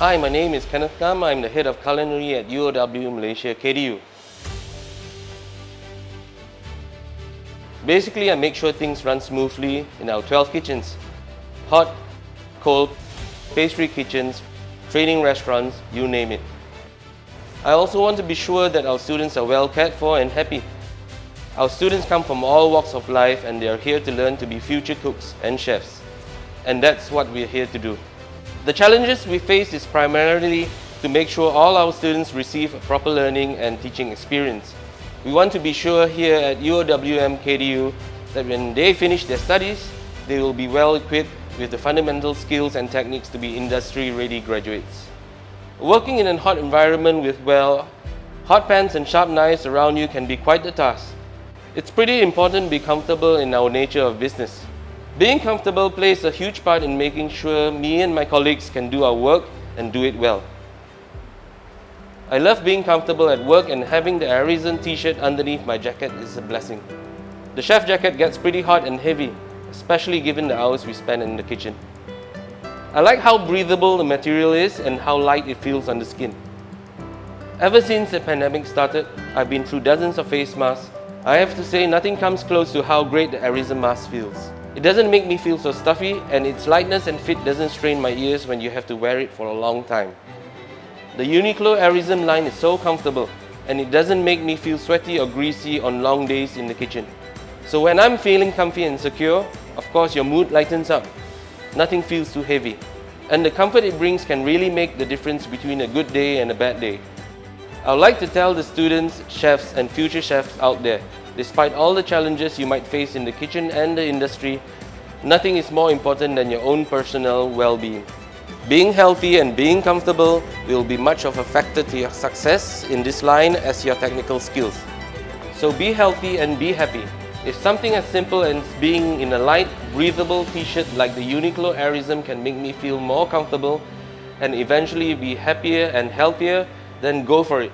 Hi, my name is Kenneth Kam. I'm the Head of Culinary at UOW Malaysia KDU. Basically, I make sure things run smoothly in our 12 kitchens. Hot, cold, pastry kitchens, training restaurants, you name it. I also want to be sure that our students are well cared for and happy. Our students come from all walks of life and they are here to learn to be future cooks and chefs. And that's what we're here to do. The challenges we face is primarily to make sure all our students receive a proper learning and teaching experience. We want to be sure here at UOW KDU that when they finish their studies, they will be well equipped with the fundamental skills and techniques to be industry-ready graduates. Working in a hot environment with, hot pans and sharp knives around you can be quite the task. It's pretty important to be comfortable in our nature of business. Being comfortable plays a huge part in making sure me and my colleagues can do our work and do it well. I love being comfortable at work, and having the AIRism t-shirt underneath my jacket is a blessing. The chef jacket gets pretty hot and heavy, especially given the hours we spend in the kitchen. I like how breathable the material is and how light it feels on the skin. Ever since the pandemic started, I've been through dozens of face masks. I have to say nothing comes close to how great the AIRism mask feels. It doesn't make me feel so stuffy, and its lightness and fit doesn't strain my ears when you have to wear it for a long time. The UNIQLO AIRism line is so comfortable, and it doesn't make me feel sweaty or greasy on long days in the kitchen. So when I'm feeling comfy and secure, of course your mood lightens up. Nothing feels too heavy. And the comfort it brings can really make the difference between a good day and a bad day. I would like to tell the students, chefs and future chefs out there, despite all the challenges you might face in the kitchen and the industry, nothing is more important than your own personal well-being. Being healthy and being comfortable will be much of a factor to your success in this line as your technical skills. So be healthy and be happy. If something as simple as being in a light, breathable t-shirt like the UNIQLO AIRism can make me feel more comfortable and eventually be happier and healthier, then go for it.